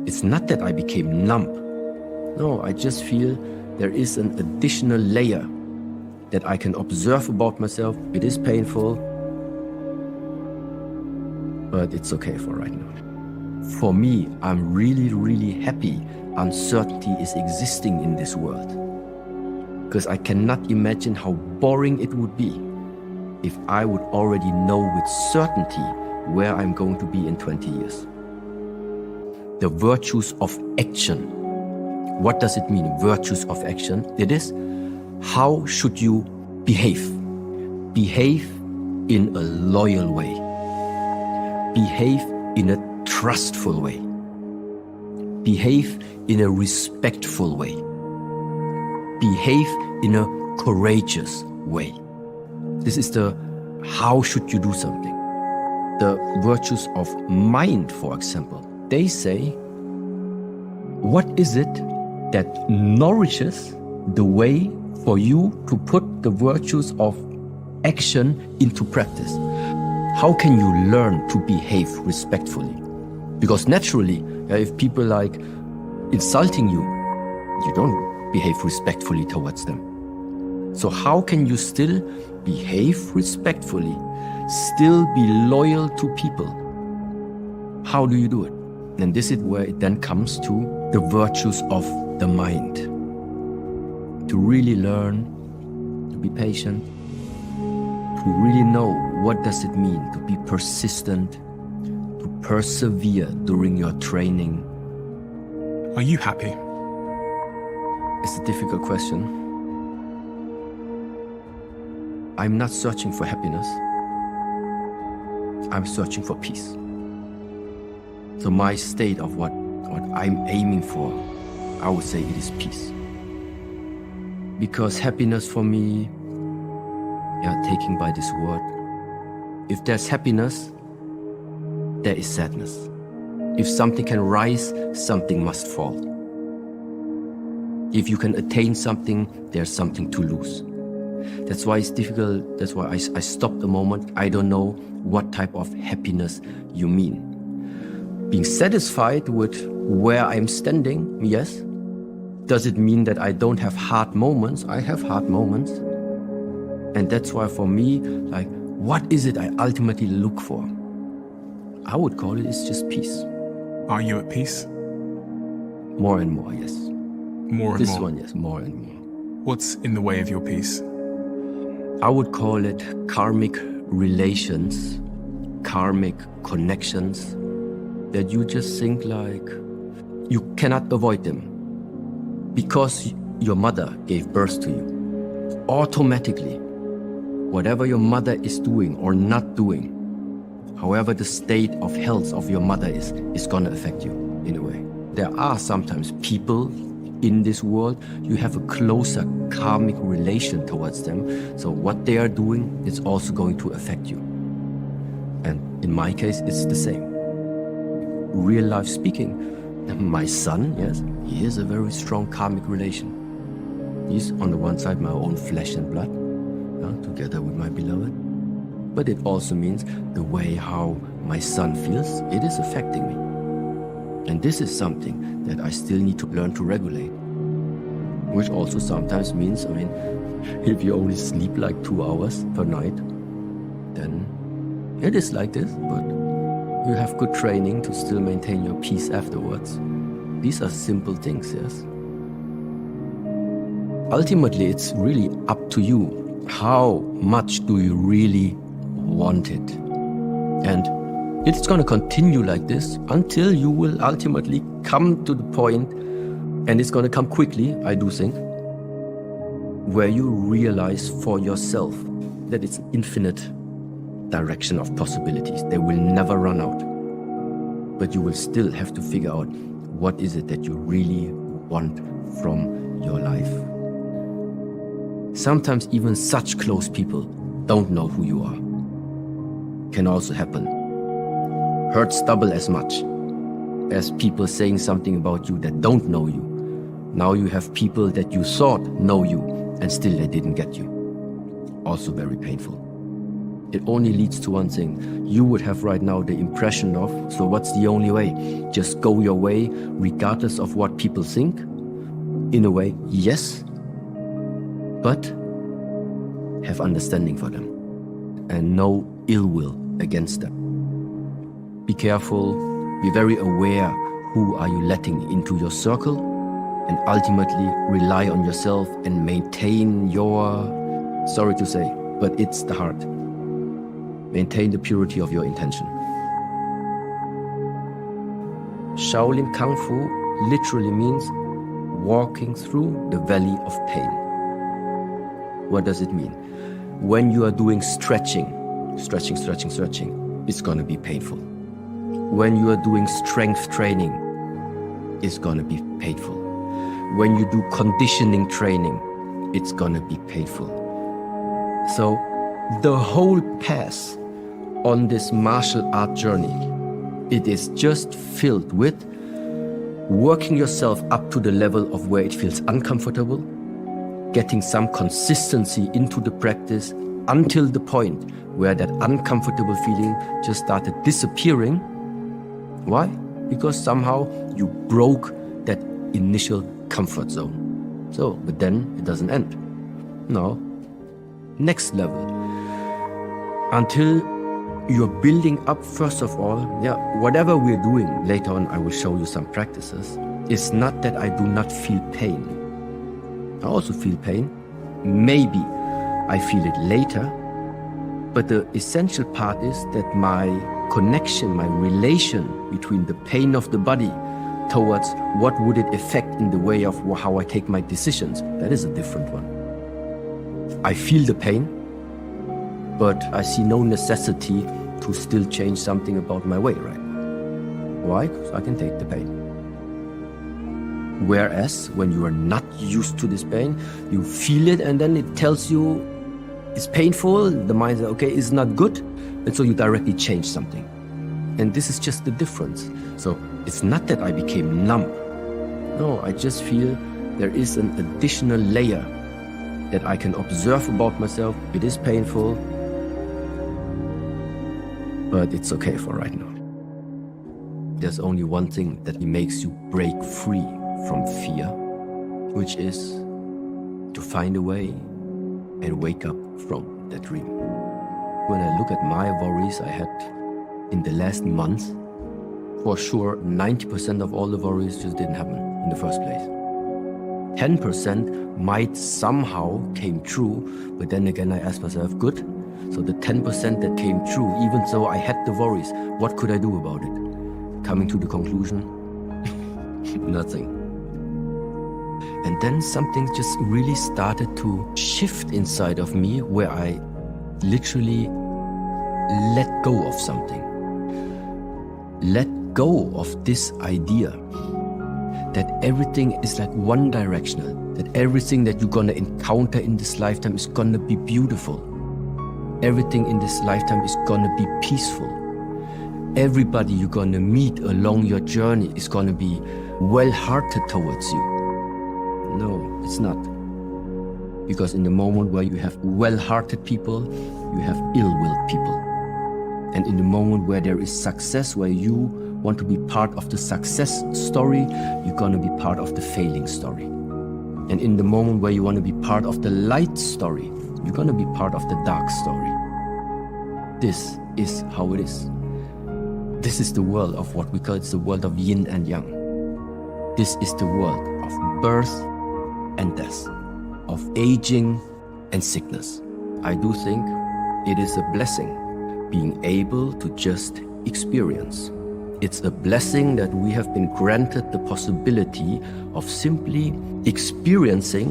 It's not that I became numb. No, I just feel there is an additional layer that I can observe about myself. It is painful, but it's okay for right now. For me, I'm really, really happy uncertainty is existing in this world, because I cannot imagine how boring it would be if I would already know with certainty where I'm going to be in 20 years. The virtues of action. What does it mean, virtues of action? It is, how should you behave? Behave in a loyal way. Behave in a trustful way. Behave in a respectful way. Behave in a courageous way. This is the how should you do something. The virtues of mind, for example, they say, what is it that nourishes the way for you to put the virtues of action into practice? How can you learn to behave respectfully? Because naturally, if people like insulting you, you don't behave respectfully towards them. So how can you still behave respectfully, still be loyal to people? How do you do it? And this is where it then comes to the virtues of the mind. To really learn, to be patient, to really know what does it mean to be persistent, to persevere during your training. Are you happy? It's a difficult question. I'm not searching for happiness. I'm searching for peace. So my state of what I'm aiming for, I would say it is peace. Because happiness for me, taking by this word, if there's happiness, there is sadness. If something can rise, something must fall. If you can attain something, there's something to lose. That's why it's difficult. That's why I stopped a moment. I don't know what type of happiness you mean. Being satisfied with where I'm standing, yes. Does it mean that I don't have hard moments? I have hard moments. And that's why for me, like, what is it I ultimately look for? I would call it's just peace. Are you at peace? More and more, yes. More and more? This one, yes, more and more. What's in the way of your peace? I would call it karmic relations, karmic connections, that you just think like you cannot avoid them. Because your mother gave birth to you, automatically, whatever your mother is doing or not doing, however the state of health of your mother is gonna affect you in a way. There are sometimes people in this world, you have a closer karmic relation towards them. So what they are doing is also going to affect you. And in my case, it's the same. Real life speaking, my son, yes, he is a very strong karmic relation. He's on the one side my own flesh and blood, together with my beloved. But it also means the way how my son feels, it is affecting me. And this is something that I still need to learn to regulate. Which also sometimes means, if you only sleep like 2 hours per night, then it is like this, but you have good training to still maintain your peace afterwards. These are simple things, yes. Ultimately, it's really up to you. How much do you really want it? And it's going to continue like this until you will ultimately come to the point, and it's going to come quickly, I do think, where you realize for yourself that it's an infinite direction of possibilities. They will never run out. But you will still have to figure out what is it that you really want from your life. Sometimes even such close people don't know who you are. Can also happen. Hurts double as much as people saying something about you that don't know you. Now you have people that you thought know you and still they didn't get you. Also very painful. it only leads to one thing. You would have right now the impression of, so what's the only way? Just go your way, regardless of what people think? In a way, yes, but have understanding for them and no ill will against them. Be careful, be very aware who are you letting into your circle, and ultimately rely on yourself and maintain your, sorry to say, but it's the heart. Maintain the purity of your intention. Shaolin Kung Fu literally means walking through the valley of pain. What does it mean? When you are doing stretching, it's gonna be painful. When you are doing strength training, it's gonna be painful. When you do conditioning training, it's gonna be painful. So the whole path on this martial art journey, it is just filled with working yourself up to the level of where it feels uncomfortable, getting some consistency into the practice until the point where that uncomfortable feeling just started disappearing. Why? Because somehow you broke that initial comfort zone. So, but then it doesn't end. No. Next level. Until you're building up, first of all, whatever we're doing, later on I will show you some practices. It's not that I do not feel pain. I also feel pain. Maybe I feel it later. But the essential part is that my connection, my relation between the pain of the body towards what would it affect in the way of how I take my decisions, that is a different one. I feel the pain, but I see no necessity to still change something about my way, right? Why? Because I can take the pain. Whereas when you are not used to this pain, you feel it and then it tells you it's painful, the mind says, okay, it's not good, and so you directly change something. And this is just the difference. So it's not that I became numb. No, I just feel there is an additional layer that I can observe about myself. It is painful, but it's okay for right now. There's only one thing that makes you break free from fear, which is to find a way and wake up from that dream. When I look at my worries I had in the last month, for sure 90% of all the worries just didn't happen in the first place. 10% might somehow came true, but then again I asked myself, good, so the 10% that came true, even though I had the worries, what could I do about it? Coming to the conclusion, nothing. And then something just really started to shift inside of me, where I literally let go of something. Let go of this idea that everything is like one directional, that everything that you're gonna encounter in this lifetime is gonna be beautiful. Everything in this lifetime is gonna be peaceful. Everybody you're gonna meet along your journey is gonna be well-hearted towards you. No, it's not. Because in the moment where you have well-hearted people, you have ill-willed people. And in the moment where there is success, where you want to be part of the success story, you're gonna be part of the failing story. And in the moment where you want to be part of the light story, you're gonna be part of the dark story. This is how it is. This is the world of what we call it's the world of yin and yang. This is the world of birth and death, of aging and sickness. I do think it is a blessing being able to just experience. It's a blessing that we have been granted the possibility of simply experiencing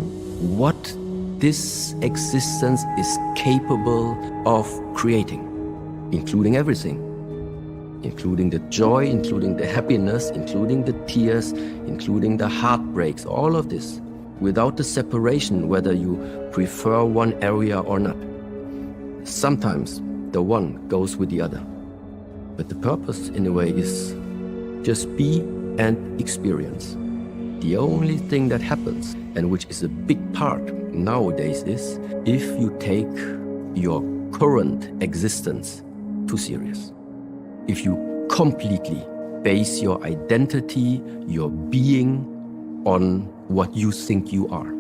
what this existence is capable of creating, including everything. Including the joy, including the happiness, including the tears, including the heartbreaks, all of this, without the separation, whether you prefer one area or not. Sometimes the one goes with the other. But the purpose, in a way, is just be and experience. The only thing that happens, and which is a big part nowadays, is if you take your current existence too serious. If you completely base your identity, your being on what you think you are.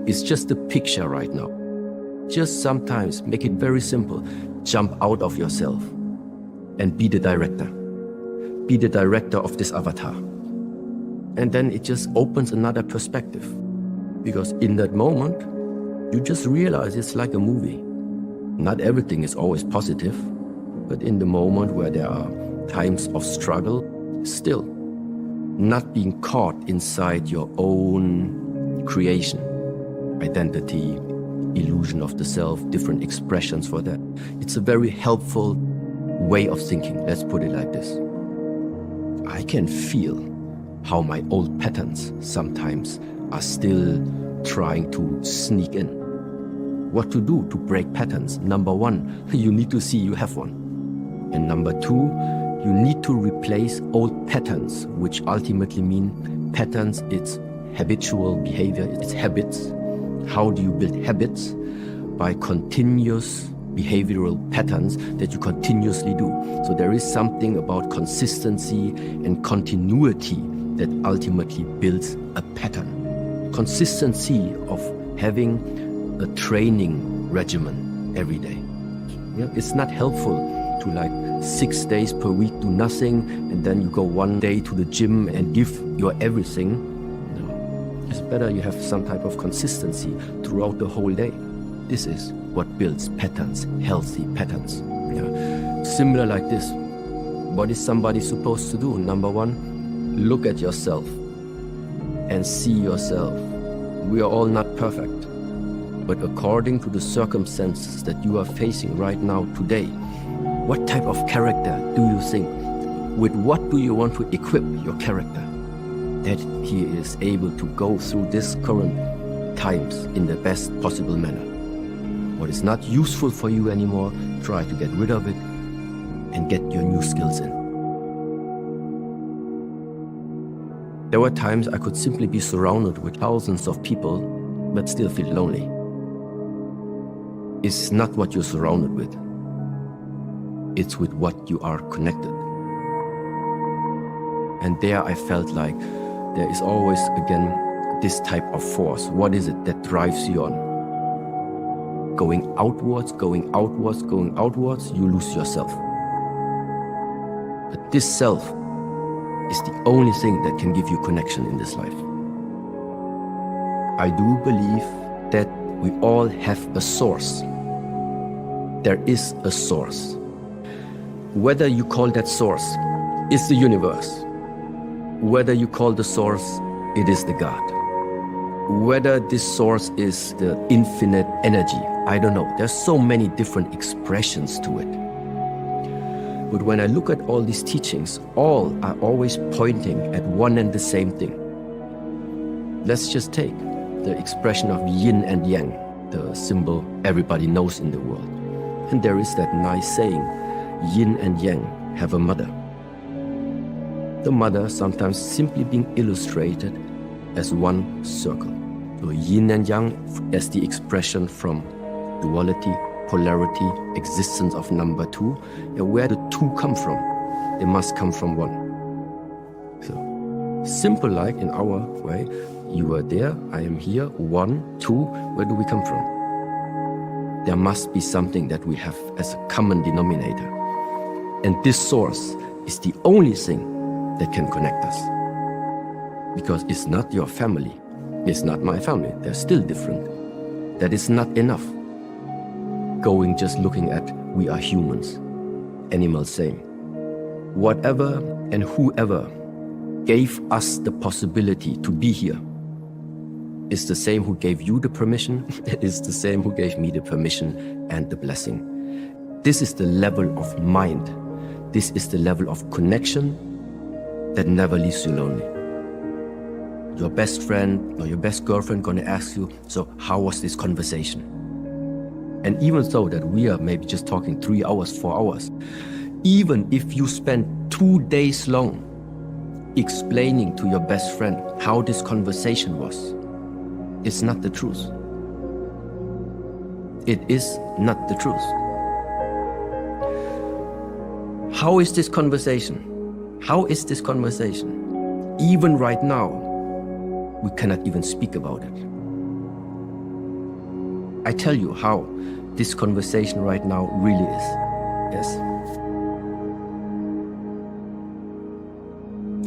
It's just a picture right now. Just sometimes make it very simple. Jump out of yourself and be the director. Be the director of this avatar. And then it just opens another perspective. Because in that moment, you just realize it's like a movie. Not everything is always positive, but in the moment where there are times of struggle, still not being caught inside your own creation, identity, illusion of the self, different expressions for that. It's a very helpful way of thinking. Let's put it like this. I can feel how my old patterns sometimes are still trying to sneak in. What to do to break patterns? Number one, you need to see you have one. And number two, you need to replace old patterns, which ultimately mean patterns, it's habitual behavior, it's habits. How do you build habits? By continuous behavioral patterns that you continuously do. So there is something about consistency and continuity that ultimately builds a pattern. Consistency of having a training regimen every day. Yeah, it's not helpful to like 6 days per week do nothing and then you go 1 day to the gym and give your everything. No. It's better you have some type of consistency throughout the whole day. This is what builds patterns, healthy patterns. Yeah. Similar like this. What is somebody supposed to do? Number one, look at yourself and see yourself. We are all not perfect. But according to the circumstances that you are facing right now, today, what type of character do you think? With what do you want to equip your character? That he is able to go through this current times in the best possible manner. What is not useful for you anymore, try to get rid of it and get your new skills in. There were times I could simply be surrounded with thousands of people, but still feel lonely. It's not what you're surrounded with. It's with what you are connected. And there I felt like there is always, again, this type of force. What is it that drives you on? Going outwards, going outwards, going outwards, you lose yourself. But this self is the only thing that can give you connection in this life. I do believe that we all have a source. There is a source. Whether you call that source is the universe, whether you call the source, it is the God. Whether this source is the infinite energy, I don't know. There's so many different expressions to it. But when I look at all these teachings, all are always pointing at one and the same thing. Let's just take the expression of yin and yang, the symbol everybody knows in the world. And there is that nice saying, yin and yang have a mother. The mother sometimes simply being illustrated as one circle. So yin and yang as the expression from duality, polarity, existence of number two. And where the two come from? They must come from one. So simple like in our way, you are there, I am here, 1, 2, where do we come from? There must be something that we have as a common denominator. And this source is the only thing that can connect us. Because it's not your family, it's not my family, they're still different. That is not enough. Going just looking at we are humans, animals same. Whatever and whoever gave us the possibility to be here is the same who gave you the permission, is the same who gave me the permission and the blessing. This is the level of mind. This is the level of connection that never leaves you lonely. Your best friend or your best girlfriend gonna ask you, so how was this conversation? And even though that we are maybe just talking 3 hours, 4 hours, even if you spend 2 days long explaining to your best friend how this conversation was, it's not the truth. It is not the truth. How is this conversation? How is this conversation? Even right now, we cannot even speak about it. I tell you how this conversation right now really is. Yes?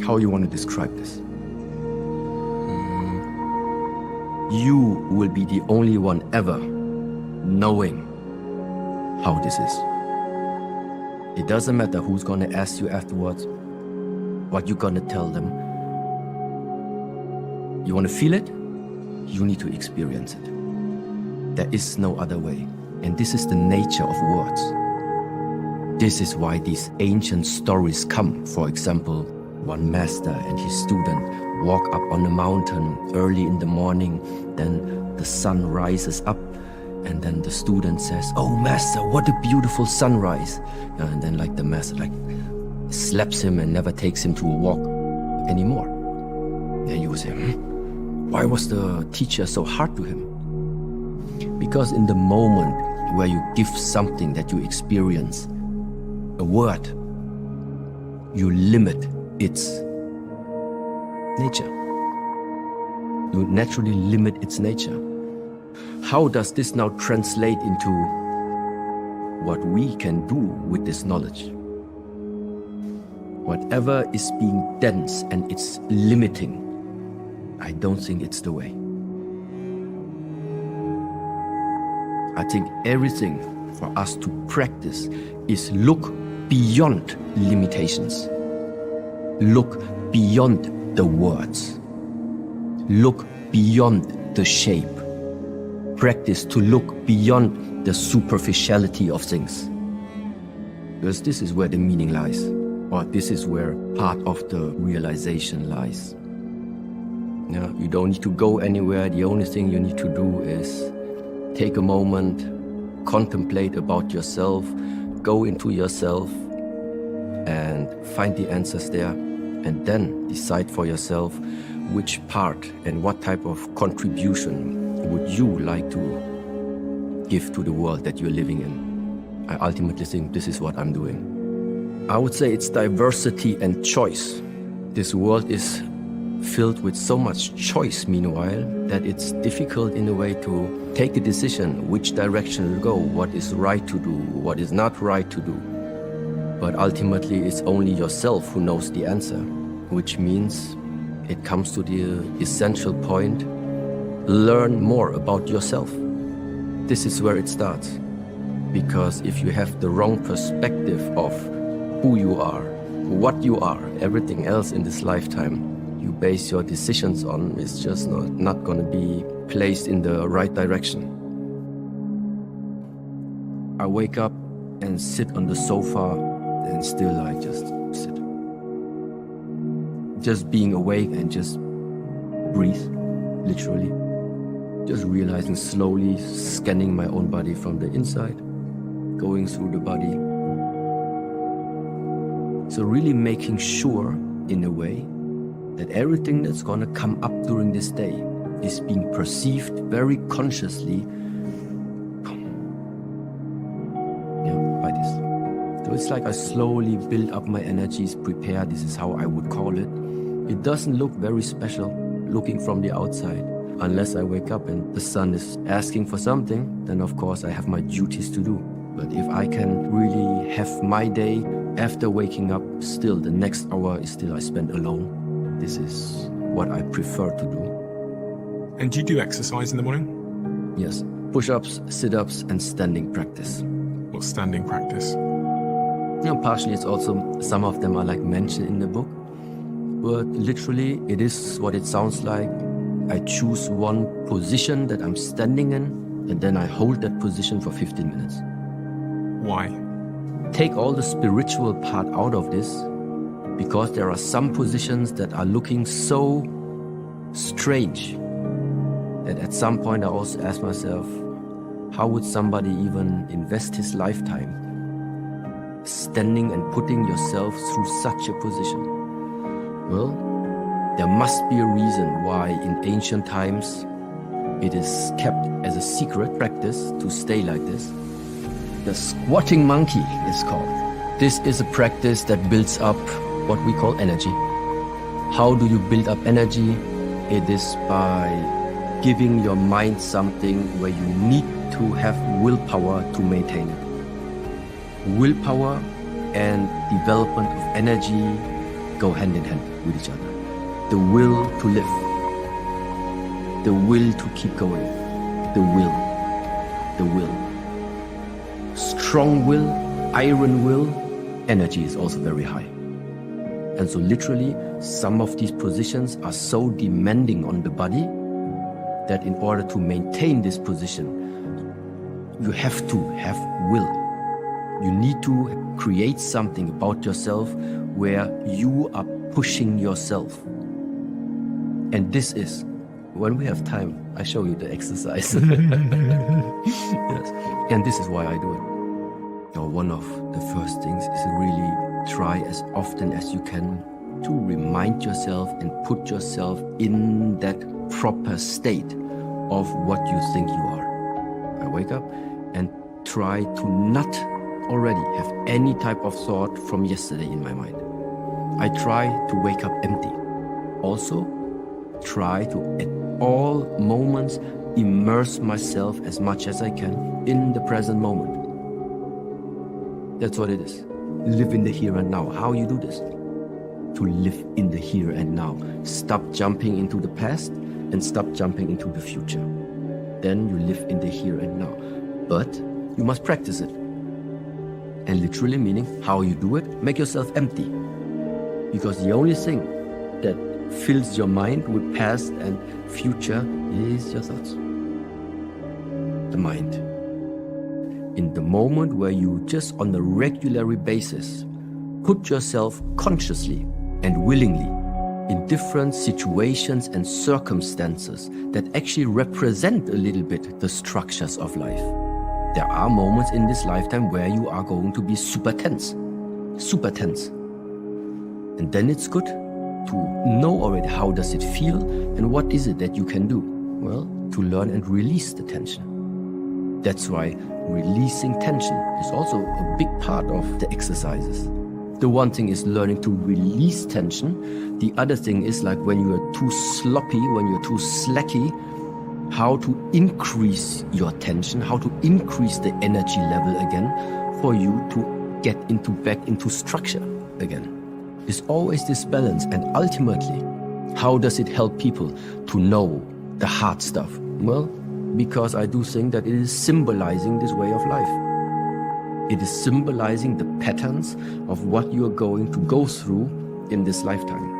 How you want to describe this? You will be the only one ever knowing how this is. It doesn't matter who's going to ask you afterwards, what you're going to tell them. You want to feel it? You need to experience it. There is no other way. And this is the nature of words. This is why these ancient stories come. For example, one master and his student walk up on a mountain early in the morning, then the sun rises up, and then the student says, "Oh master, what a beautiful sunrise." And then like the master slaps him and never takes him to a walk anymore. And you will say, why was the teacher so hard to him? Because in the moment where you give something that you experience, a word, you limit its nature. You naturally limit its nature. How does this now translate into what we can do with this knowledge? Whatever is being dense and it's limiting, I don't think it's the way. I think everything for us to practice is look beyond limitations. Look beyond the words. Look beyond the shape. Practice to look beyond the superficiality of things. Because this is where the meaning lies, or this is where part of the realization lies. You don't need to go anywhere. The only thing you need to do is take a moment, contemplate about yourself, go into yourself and find the answers there, and then decide for yourself which part and what type of contribution would you like to give to the world that you're living in. I ultimately think this is what I'm doing. I would say it's diversity and choice. This world is filled with so much choice, meanwhile, that it's difficult in a way to take a decision which direction to go, what is right to do, what is not right to do. But ultimately, it's only yourself who knows the answer, which means it comes to the essential point: learn more about yourself. This is where it starts. Because if you have the wrong perspective of who you are, what you are, everything else in this lifetime you base your decisions on is just not going to be placed in the right direction. I wake up and sit on the sofa, and still I just sit. Just being awake and just breathe, literally. Just realizing, slowly scanning my own body from the inside, going through the body. So really making sure, in a way, that everything that's going to come up during this day is being perceived very consciously by this. So it's like I slowly build up my energies, prepare, this is how I would call it. It doesn't look very special looking from the outside. Unless I wake up and the sun is asking for something, then of course I have my duties to do. But if I can really have my day after waking up, still the next hour is still I spend alone. This is what I prefer to do. And do you do exercise in the morning? Yes, push-ups, sit-ups, and standing practice. What's standing practice? Partially it's also, some of them are like mentioned in the book. But literally, it is what it sounds like. I choose one position that I'm standing in, and then I hold that position for 15 minutes. Why? Take all the spiritual part out of this, because there are some positions that are looking so strange that at some point I also ask myself, how would somebody even invest his lifetime standing and putting yourself through such a position? Well, there must be a reason why in ancient times it is kept as a secret practice to stay like this. The squatting monkey is called. This is a practice that builds up what we call energy. How do you build up energy? It is by giving your mind something where you need to have willpower to maintain it. Willpower and development of energy go hand in hand with each other. The will to live, the will to keep going, the will. Strong will, iron will, energy is also very high. And so literally, some of these positions are so demanding on the body that in order to maintain this position, you have to have will. You need to create something about yourself where you are pushing yourself. And this is, when we have time, I show you the exercise. Yes. And this is why I do it. Now, one of the first things is really try as often as you can to remind yourself and put yourself in that proper state of what you think you are. I wake up and try to not already have any type of thought from yesterday in my mind. I try to wake up empty. Also, try to, at all moments, immerse myself as much as I can in the present moment. That's what it is. Live in the here and now. How you do this? To live in the here and now. Stop jumping into the past and stop jumping into the future. Then you live in the here and now. But you must practice it. And literally meaning how you do it, make yourself empty. Because the only thing that fills your mind with past and future is your thoughts. The mind. In the moment where you just on a regular basis put yourself consciously and willingly in different situations and circumstances that actually represent a little bit the structures of life. There are moments in this lifetime where you are going to be super tense. And then it's good to know already how does it feel and what is it that you can do. Well, to learn and release the tension. That's why releasing tension is also a big part of the exercises. The one thing is learning to release tension. The other thing is like when you are too sloppy, when you're too slacky, how to increase your tension, how to increase the energy level again for you to get back into structure again. It's always this balance, and ultimately, how does it help people to know the hard stuff? Well, because I do think that it is symbolizing this way of life. It is symbolizing the patterns of what you are going to go through in this lifetime.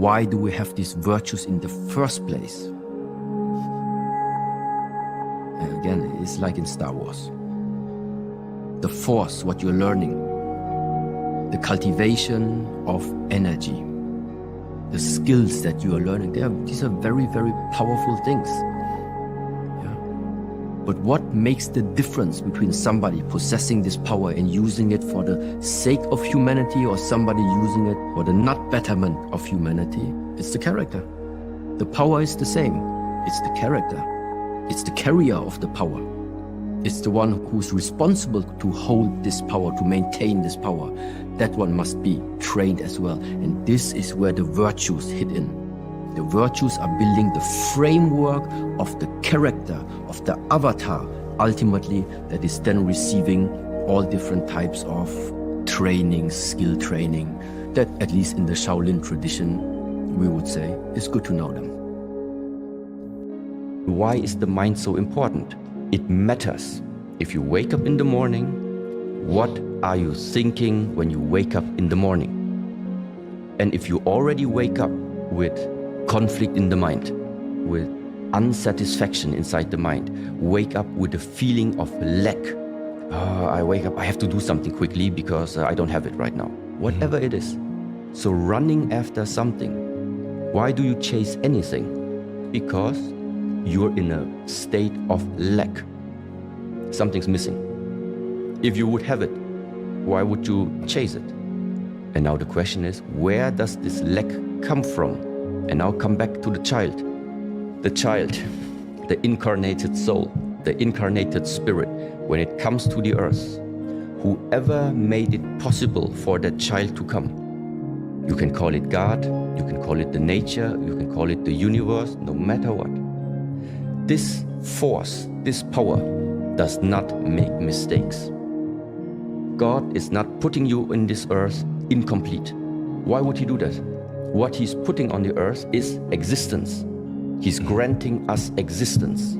Why do we have these virtues in the first place? And again, it's like in Star Wars. The Force, what you're learning, the cultivation of energy, the skills that you are learning, these are very, very powerful things. Yeah. But what makes the difference between somebody possessing this power and using it for the sake of humanity or somebody using it for the not betterment of humanity? It's the character. The power is the same. It's the character. It's the carrier of the power. It's the one who's responsible to hold this power, to maintain this power. That one must be trained as well. And this is where the virtues hit in. The virtues are building the framework of the character, of the avatar, ultimately, that is then receiving all different types of training, skill training, that at least in the Shaolin tradition, we would say, is good to know them. Why is the mind so important? It matters. If you wake up in the morning, what are you thinking when you wake up in the morning? And if you already wake up with conflict in the mind, with unsatisfaction inside the mind, wake up with a feeling of lack. I wake up, I have to do something quickly because I don't have it right now. Whatever it is. So running after something. Why do you chase anything? Because you're in a state of lack. Something's missing. If you would have it, why would you chase it? And now the question is, where does this lack come from? And now come back to the child. The child, the incarnated soul, the incarnated spirit, when it comes to the earth, whoever made it possible for that child to come, you can call it God, you can call it the nature, you can call it the universe, no matter what. This force, this power does not make mistakes. God is not putting you in this earth incomplete. Why would he do that? What he's putting on the earth is existence. He's granting us existence.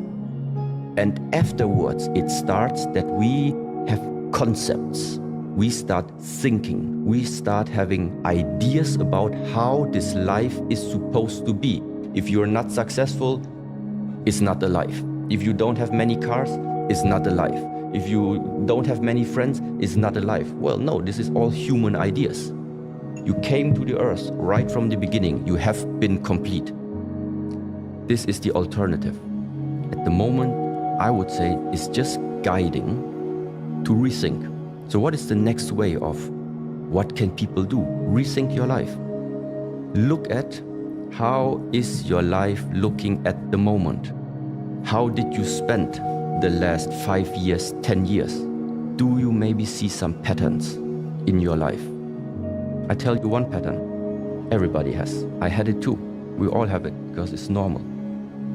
And afterwards, it starts that we have concepts. We start thinking. We start having ideas about how this life is supposed to be. If you're not successful, it's not a life. If you don't have many cars, it's not a life. If you don't have many friends, it's not a life. Well, no, this is all human ideas. You came to the earth right from the beginning. You have been complete. This is the alternative. At the moment, I would say it's just guiding to rethink. So what is the next way of what can people do? Rethink your life. Look at how is your life looking at the moment? How did you spend the last 5 years, 10 years? Do you maybe see some patterns in your life? I tell you one pattern, everybody has. I had it too. We all have it because it's normal.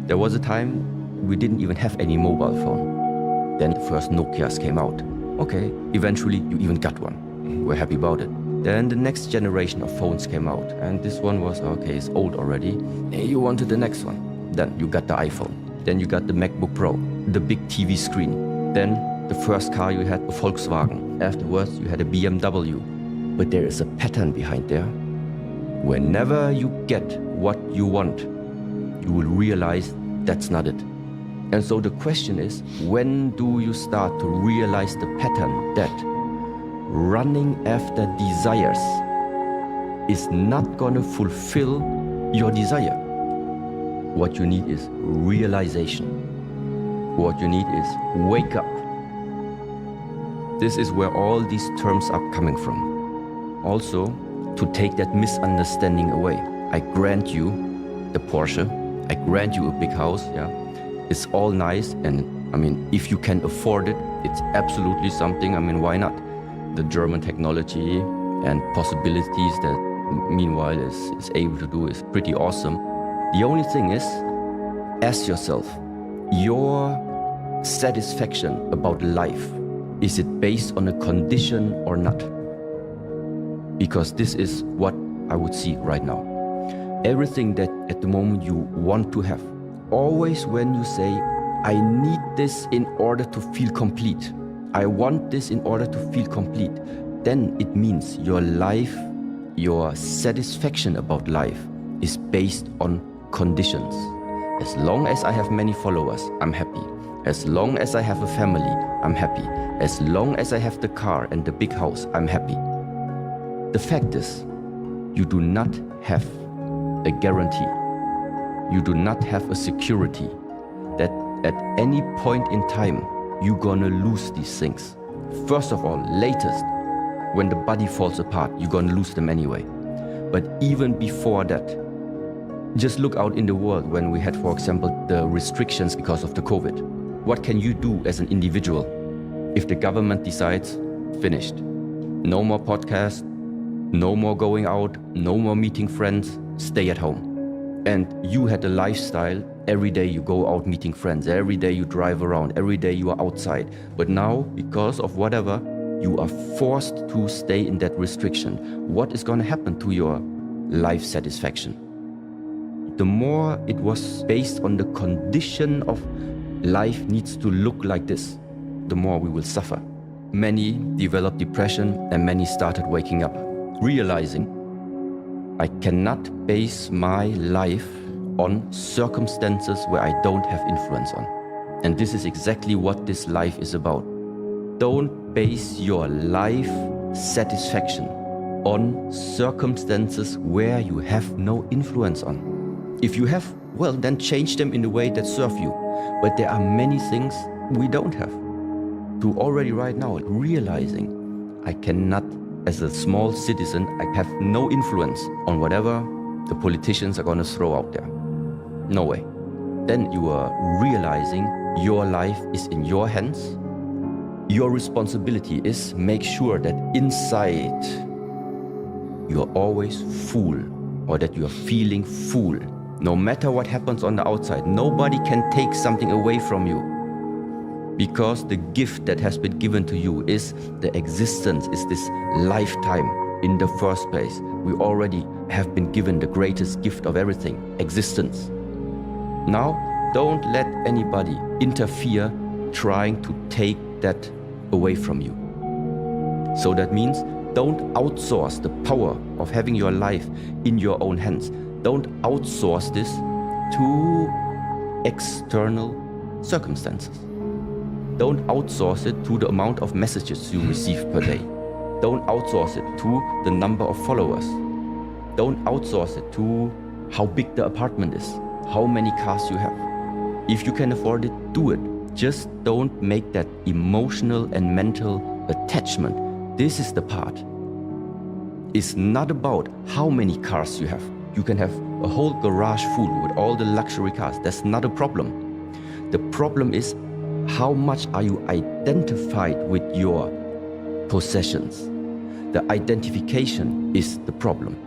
There was a time we didn't even have any mobile phone. Then the first Nokias came out. Okay, eventually you even got one. We're happy about it. Then the next generation of phones came out, and this one was, okay, it's old already. Hey, you wanted the next one. Then you got the iPhone. Then you got the MacBook Pro, the big TV screen. Then the first car you had, a Volkswagen. Afterwards, you had a BMW. But there is a pattern behind there. Whenever you get what you want, you will realize that's not it. And so the question is, when do you start to realize the pattern that running after desires is not gonna fulfill your desire? What you need is realization. What you need is wake up. This is where all these terms are coming from. Also, to take that misunderstanding away. I grant you the Porsche, I grant you a big house, yeah. It's all nice, and I mean, if you can afford it, it's absolutely something. I mean, why not? The German technology and possibilities that meanwhile is able to do is pretty awesome. The only thing is, ask yourself, your satisfaction about life, is it based on a condition or not? Because this is what I would see right now. Everything that at the moment you want to have, always when you say, I need this in order to feel complete, I want this in order to feel complete, then it means your life, your satisfaction about life is based on conditions. As long as I have many followers, I'm happy. As long as I have a family, I'm happy. As long as I have the car and the big house, I'm happy. The fact is, you do not have a guarantee. You do not have a security that at any point in time, you're gonna lose these things. First of all, latest, when the body falls apart, you're gonna lose them anyway. But even before that, just look out in the world when we had, for example, the restrictions because of the COVID. What can you do as an individual if the government decides, finished? No more podcasts, no more going out, no more meeting friends, stay at home. And you had a lifestyle, every day you go out meeting friends, every day you drive around, every day you are outside. But now, because of whatever, you are forced to stay in that restriction. What is going to happen to your life satisfaction? The more it was based on the condition of life needs to look like this, the more we will suffer. Many developed depression and many started waking up, realizing I cannot base my life on circumstances where I don't have influence on. And this is exactly what this life is about. Don't base your life satisfaction on circumstances where you have no influence on. If you have, well, then change them in a way that serve you. But there are many things we don't have. To already right now realizing I cannot, as a small citizen, I have no influence on whatever the politicians are going to throw out there. No way. Then you are realizing your life is in your hands Your responsibility is make sure that inside you're always full, or that you're feeling full. No matter what happens on the outside, nobody can take something away from you. Because the gift that has been given to you is the existence, is this lifetime in the first place. We already have been given the greatest gift of everything, existence. Now, don't let anybody interfere trying to take that away from you. So that means don't outsource the power of having your life in your own hands. Don't outsource this to external circumstances. Don't outsource it to the amount of messages you receive per day. Don't outsource it to the number of followers. Don't outsource it to how big the apartment is, how many cars you have. If you can afford it, do it. Just don't make that emotional and mental attachment. This is the part. It's not about how many cars you have. You can have a whole garage full with all the luxury cars. That's not a problem. The problem is how much are you identified with your possessions. The identification is the problem.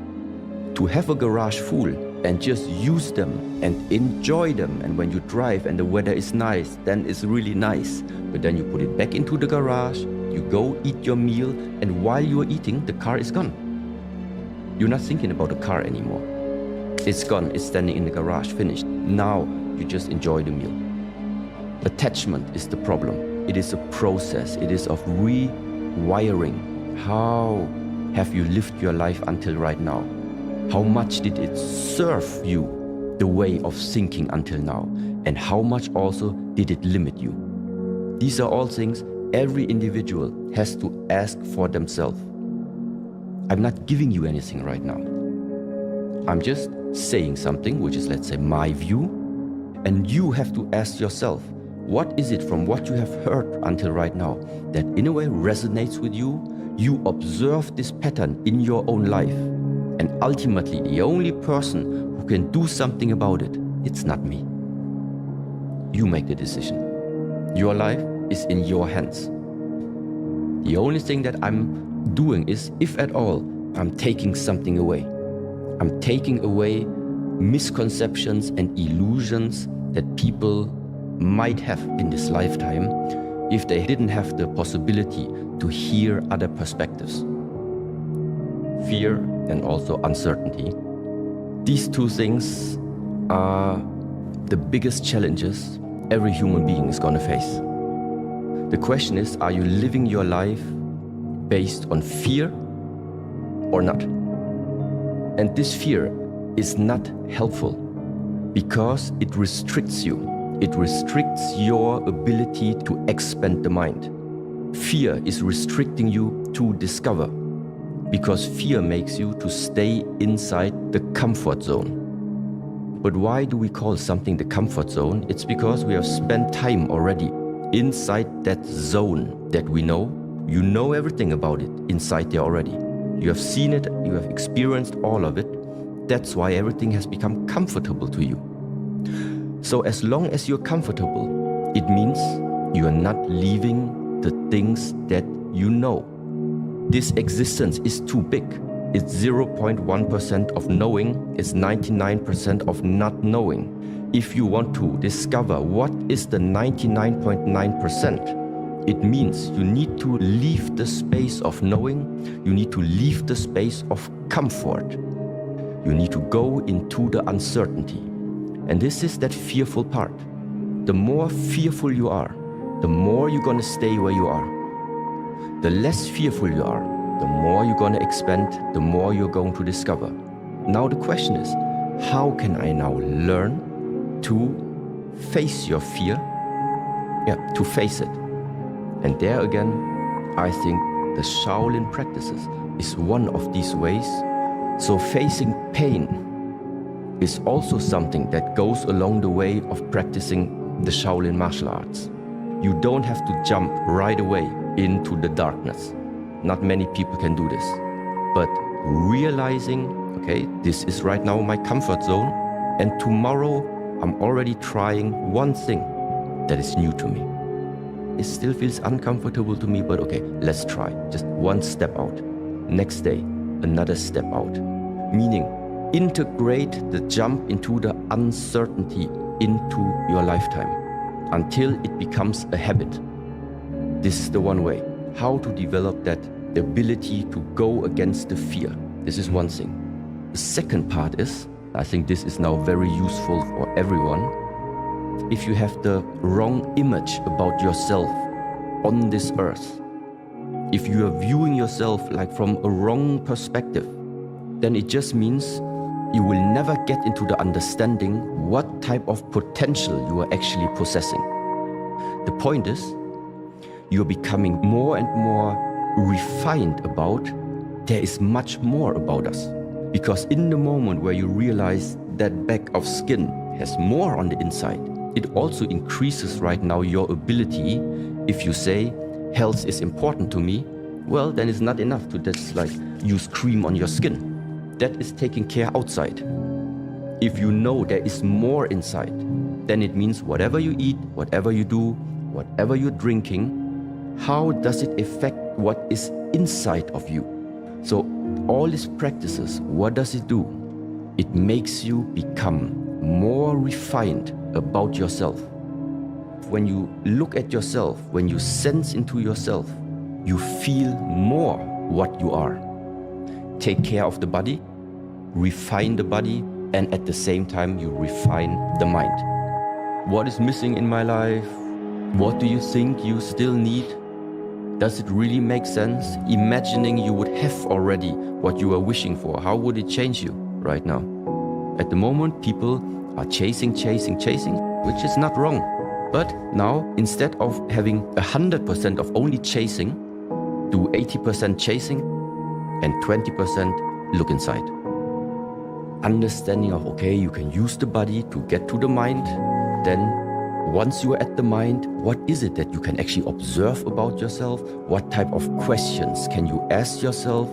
To have a garage full and just use them and enjoy them, and when you drive and the weather is nice, then it's really nice. But then you put it back into the garage, you go eat your meal, and while you're eating, the car is gone. You're not thinking about the car anymore. It's gone, it's standing in the garage, finished. Now you just enjoy the meal. Attachment is the problem. It is a process. It is of rewiring. How have you lived your life until right now? How much did it serve you, the way of thinking until now? And how much also did it limit you? These are all things every individual has to ask for themselves. I'm not giving you anything right now. I'm just saying something, which is, let's say, my view. And you have to ask yourself, what is it from what you have heard until right now that in a way resonates with you? You observe this pattern in your own life. And ultimately, the only person who can do something about it, it's not me. You make the decision. Your life is in your hands. The only thing that I'm doing is, if at all, I'm taking something away. I'm taking away misconceptions and illusions that people might have in this lifetime if they didn't have the possibility to hear other perspectives. Fear and also uncertainty. These two things are the biggest challenges every human being is going to face. The question is, are you living your life based on fear or not? And this fear is not helpful because it restricts you. It restricts your ability to expand the mind. Fear is restricting you to discover, because fear makes you to stay inside the comfort zone. But why do we call something the comfort zone? It's because we have spent time already inside that zone that we know. You know everything about it inside there already. You have seen it, you have experienced all of it. That's why everything has become comfortable to you. So as long as you're comfortable, it means you are not leaving the things that you know. This existence is too big. It's 0.1% of knowing, it's 99% of not knowing. If you want to discover what is the 99.9%, it means you need to leave the space of knowing, you need to leave the space of comfort. You need to go into the uncertainty. And this is that fearful part. The more fearful you are, the more you're going to stay where you are. The less fearful you are, the more you're going to expand, the more you're going to discover. Now the question is, how can I now learn to face your fear? To face it. And there again, I think the Shaolin practices is one of these ways. So facing pain is also something that goes along the way of practicing the Shaolin martial arts. You don't have to jump right away into the darkness. Not many people can do this. But realizing, okay, this is right now my comfort zone, and tomorrow I'm already trying one thing that is new to me. it still feels uncomfortable to me, but okay, let's try. Just one step out. Next day, another step out. Meaning, integrate the jump into the uncertainty into your lifetime until it becomes a habit. This is the one way. How to develop that ability to go against the fear. This is one thing. The second part is, I think this is now very useful for everyone. If you have the wrong image about yourself on this earth, if you are viewing yourself like from a wrong perspective, then it just means you will never get into the understanding what type of potential you are actually possessing. The point is, you're becoming more and more refined about there is much more about us. Because in the moment where you realize that bag of skin has more on the inside, it also increases right now your ability. If you say health is important to me, well, then it's not enough to just like use cream on your skin. That is taking care outside. If you know there is more inside, then it means whatever you eat, whatever you do, whatever you're drinking, how does it affect what is inside of you? So all these practices, what does it do? It makes you become more refined about yourself. When you look at yourself, when you sense into yourself, you feel more what you are. Take care of the body, refine the body, and at the same time you refine the mind. What is missing in my life? What do you think you still need? Does it really make sense? Imagining you would have already what you are wishing for, how would it change you right now? At the moment, people are chasing, which is not wrong. But now, instead of having 100% of only chasing, do 80% chasing and 20% look inside. Understanding of, okay, you can use the body to get to the mind. Then once you are at the mind, what is it that you can actually observe about yourself? What type of questions can you ask yourself?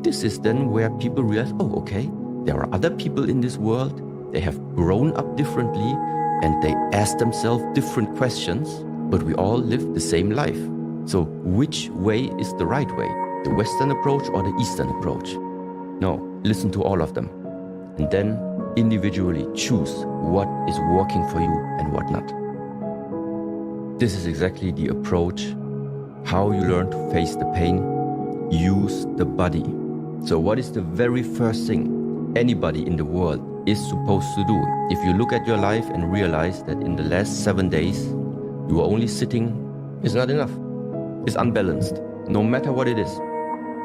This is then where people realize, oh, okay, there are other people in this world. They have grown up differently and they ask themselves different questions, but we all live the same life. So which way is the right way? The Western approach or the Eastern approach? No, listen to all of them. And then individually choose what is working for you and what not. This is exactly the approach, how you learn to face the pain, use the body. So what is the very first thing anybody in the world is supposed to do? If you look at your life and realize that in the last 7 days, you are only sitting, it's not enough. It's unbalanced. No matter what it is,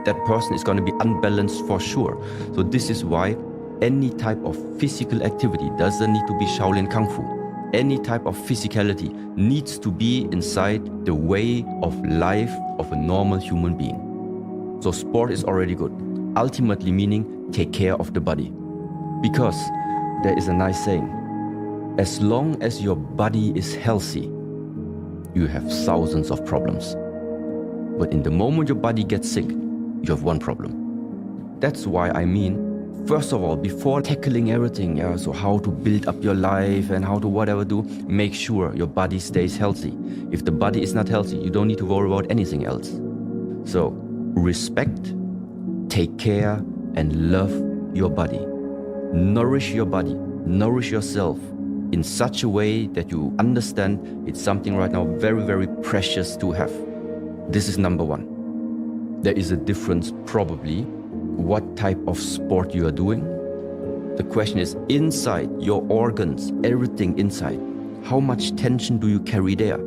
that person is going to be unbalanced for sure. So this is why any type of physical activity doesn't need to be Shaolin Kung Fu. Any type of physicality needs to be inside the way of life of a normal human being. So sport is already good. Ultimately meaning take care of the body. Because there is a nice saying, as long as your body is healthy, you have thousands of problems. But in the moment your body gets sick, you have one problem. That's why I mean, first of all, before tackling everything, so how to build up your life and how to whatever do, make sure your body stays healthy. If the body is not healthy, you don't need to worry about anything else. So respect, take care, and love your body. Nourish your body, nourish yourself in such a way that you understand it's something right now very, very precious to have. This is number one. There is a difference probably what type of sport you are doing. The question is inside your organs, everything inside. How much tension do you carry there?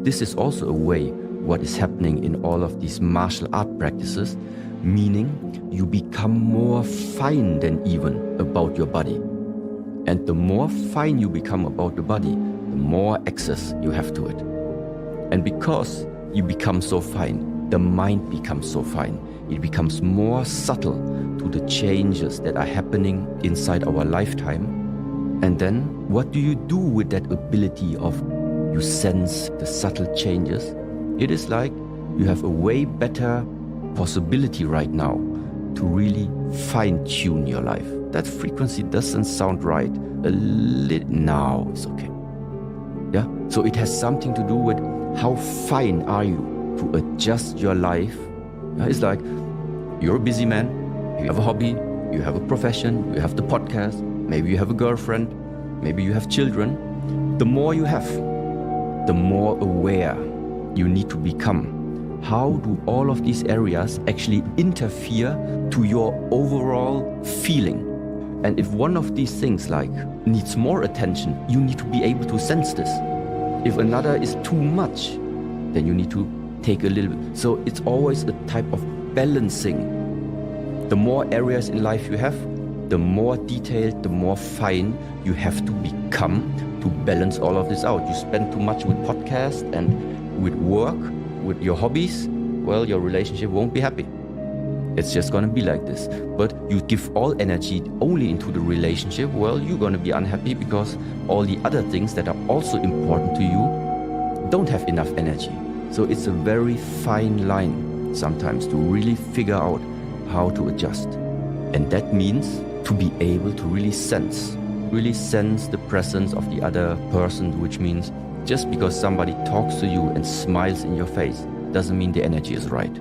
This is also a way what is happening in all of these martial art practices, meaning you become more fine than even about your body. And the more fine you become about the body, the more access you have to it. And because you become so fine, the mind becomes so fine. It becomes more subtle to the changes that are happening inside our lifetime. And then what do you do with that ability of you sense the subtle changes? It is like you have a way better possibility right now to really fine-tune your life. That frequency doesn't sound right. Now it's okay. Yeah? So it has something to do with how fine are you to adjust your life? It's like you're a busy man, you have a hobby, you have a profession, you have the podcast, maybe you have a girlfriend, maybe you have children. The more you have, the more aware you need to become. How do all of these areas actually interfere to your overall feeling? And if one of these things like needs more attention, you need to be able to sense this. If another is too much, then you need to take a little bit. So it's always a type of balancing. The more areas in life you have, the more detailed, the more fine you have to become to balance all of this out. You spend too much with podcasts and with work, with your hobbies, well, your relationship won't be happy. It's just gonna be like this. But you give all energy only into the relationship, well, you're gonna be unhappy because all the other things that are also important to you don't have enough energy. So it's a very fine line sometimes to really figure out how to adjust. And that means to be able to really sense the presence of the other person, which means just because somebody talks to you and smiles in your face doesn't mean the energy is right.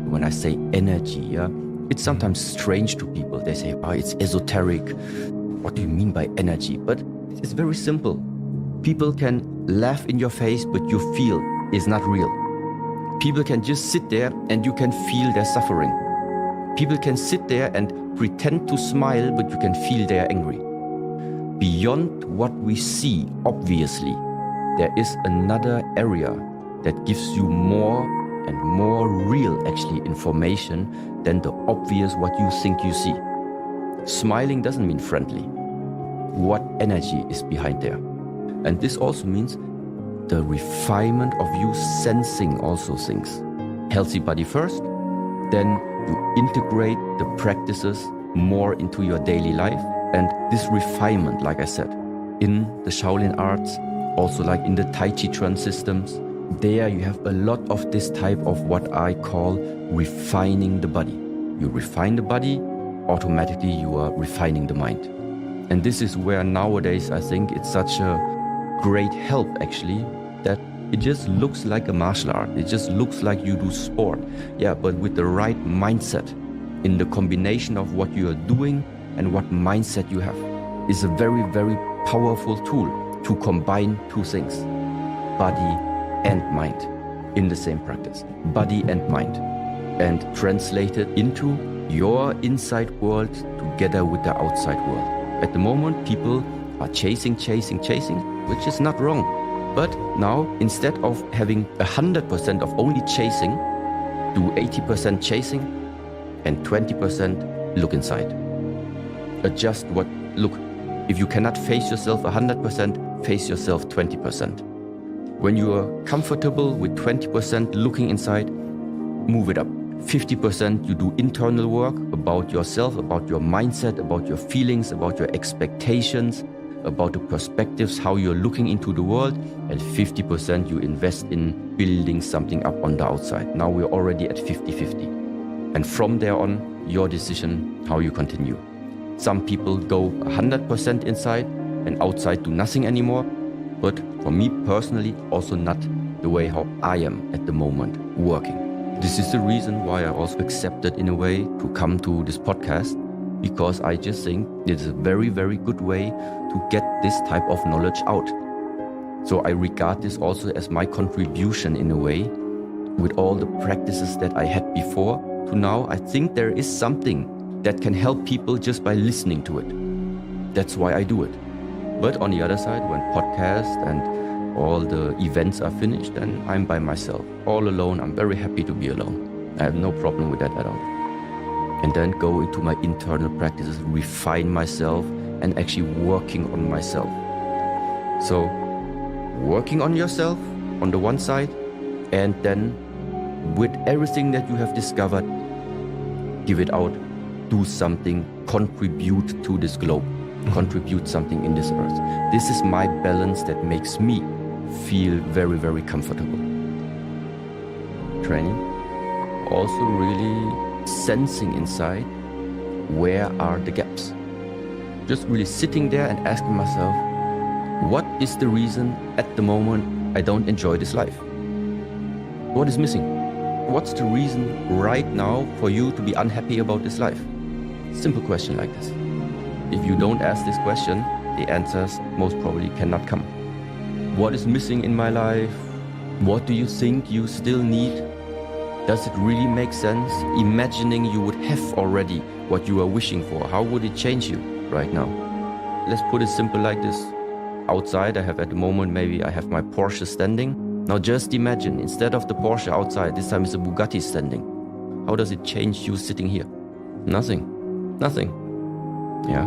When I say energy, it's sometimes strange to people. They say, it's esoteric. What do you mean by energy? But it's very simple. People can laugh in your face, but you feel it's not real. People can just sit there and you can feel their suffering. People can sit there and pretend to smile, but you can feel they're angry. Beyond what we see, obviously, there is another area that gives you more and more real actually information than the obvious what you think you see. Smiling doesn't mean friendly. What energy is behind there? And this also means the refinement of you sensing also things. Healthy body first, then you integrate the practices more into your daily life. And this refinement, like I said, in the Shaolin arts, also like in the Tai Chi Chuan systems, there you have a lot of this type of what I call refining the body. You refine the body, automatically you are refining the mind. And this is where nowadays I think it's such a great help actually, that it just looks like a martial art. It just looks like you do sport. Yeah, but with the right mindset, in the combination of what you are doing and what mindset you have, is a very, very powerful tool to combine two things, body and mind, in the same practice. Body and mind. And translate it into your inside world together with the outside world. At the moment, people are chasing, which is not wrong. But now, instead of having 100% of only chasing, do 80% chasing and 20% look inside. Adjust look. If you cannot face yourself 100%, face yourself 20%. When you are comfortable with 20% looking inside, move it up. 50% you do internal work about yourself, about your mindset, about your feelings, about your expectations, about the perspectives, how you're looking into the world, and 50% you invest in building something up on the outside. Now we're already at 50-50. And from there on, your decision how you continue. Some people go 100% inside and outside do nothing anymore. But for me personally, also not the way how I am at the moment working. This is the reason why I also accepted in a way to come to this podcast, because I just think it's a very, very good way to get this type of knowledge out. So I regard this also as my contribution in a way, with all the practices that I had before to now. I think there is something that can help people just by listening to it. That's why I do it. But on the other side, when podcasts and all the events are finished, then I'm by myself, all alone. I'm very happy to be alone. I have no problem with that at all. And then go into my internal practices, refine myself, and actually working on myself. So working on yourself on the one side, and then with everything that you have discovered, give it out, do something, contribute to this globe. Contribute something in this earth. This is my balance that makes me feel very, very comfortable. Training. Also really sensing inside where are the gaps. Just really sitting there and asking myself, what is the reason at the moment I don't enjoy this life? What is missing? What's the reason right now for you to be unhappy about this life? Simple question like this. If you don't ask this question, the answers most probably cannot come. What is missing in my life? What do you think you still need? Does it really make sense? Imagining you would have already what you are wishing for, how would it change you right now? Let's put it simple like this. Outside, I have at the moment, maybe I have my Porsche standing. Now just imagine, instead of the Porsche outside, this time it's a Bugatti standing. How does it change you sitting here? Nothing. Nothing. Yeah.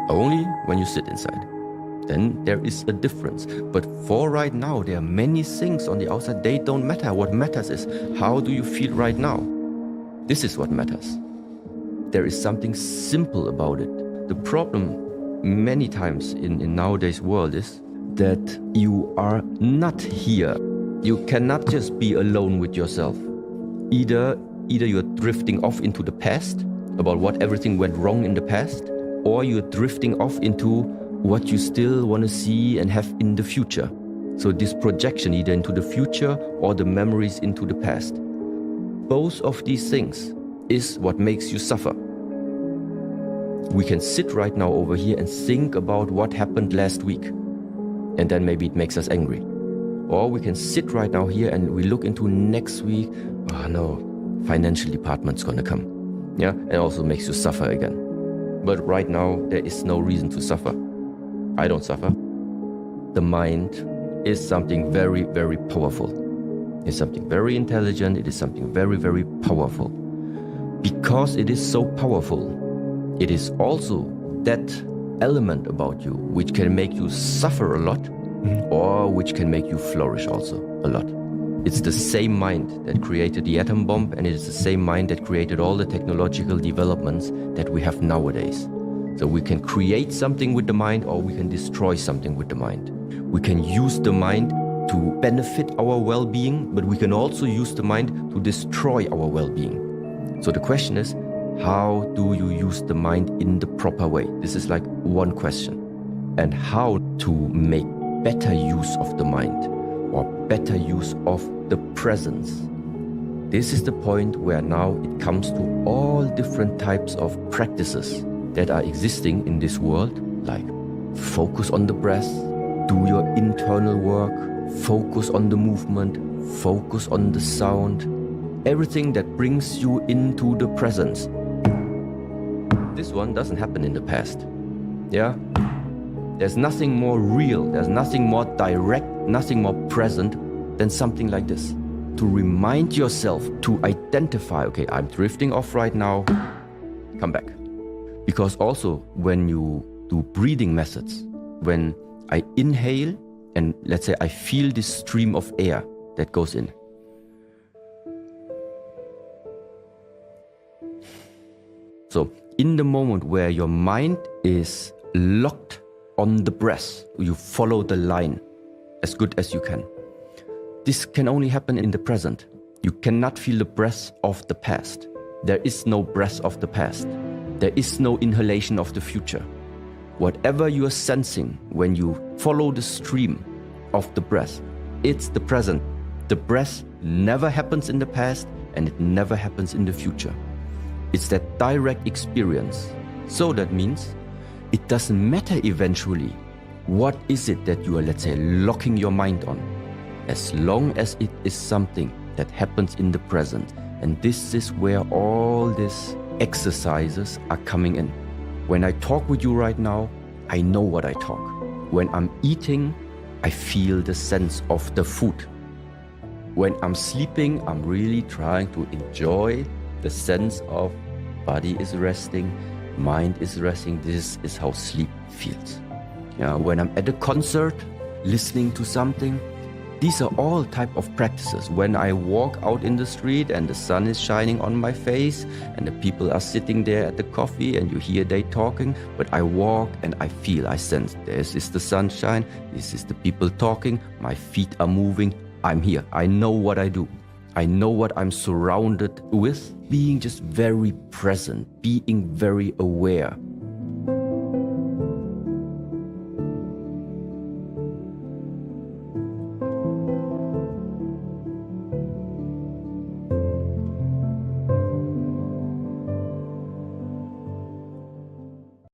Only when you sit inside. Then there is a difference. But for right now, there are many things on the outside. They don't matter. What matters is, how do you feel right now? This is what matters. There is something simple about it. The problem many times in nowadays world is that you are not here. You cannot just be alone with yourself. Either you're drifting off into the past about what everything went wrong in the past, or you're drifting off into what you still want to see and have in the future. So this projection either into the future or the memories into the past. Both of these things is what makes you suffer. We can sit right now over here and think about what happened last week, and then maybe it makes us angry. Or we can sit right now here and we look into next week. Oh no, financial department's gonna come. Yeah, and also makes you suffer again. But right now, there is no reason to suffer. I don't suffer. The mind is something very, very powerful. It's something very intelligent. It is something very, very powerful. Because it is so powerful, it is also that element about you which can make you suffer a lot, or which can make you flourish also a lot. It's the same mind that created the atom bomb, and it is the same mind that created all the technological developments that we have nowadays. So we can create something with the mind, or we can destroy something with the mind. We can use the mind to benefit our well-being, but we can also use the mind to destroy our well-being. So the question is, how do you use the mind in the proper way? This is like one question. And how to make better use of the mind, or better use of the presence. This is the point where now it comes to all different types of practices that are existing in this world, like focus on the breath, do your internal work, focus on the movement, focus on the sound, everything that brings you into the presence. This one doesn't happen in the past. Yeah? There's nothing more real, there's nothing more direct, nothing more present than something like this. To remind yourself, to identify, okay, I'm drifting off right now, come back. Because also when you do breathing methods, when I inhale and let's say I feel this stream of air that goes in. So in the moment where your mind is locked on the breath, you follow the line as good as you can. This can only happen in the present. You cannot feel the breath of the past. There is no breath of the past. There is no inhalation of the future. Whatever you are sensing when you follow the stream of the breath, it's the present. The breath never happens in the past and it never happens in the future. It's that direct experience. So that means it doesn't matter eventually what is it that you are, let's say, locking your mind on, as long as it is something that happens in the present. And this is where all these exercises are coming in. When I talk with you right now, I know what I talk. When I'm eating, I feel the sense of the food. When I'm sleeping, I'm really trying to enjoy the sense of body is resting, mind is resting. This is how sleep feels. Yeah, when I'm at a concert, listening to something, these are all type of practices. When I walk out in the street and the sun is shining on my face and the people are sitting there at the coffee and you hear they talking, but I walk and I feel, I sense, this is the sunshine, this is the people talking, my feet are moving, I'm here. I know what I do. I know what I'm surrounded with. Being just very present, being very aware.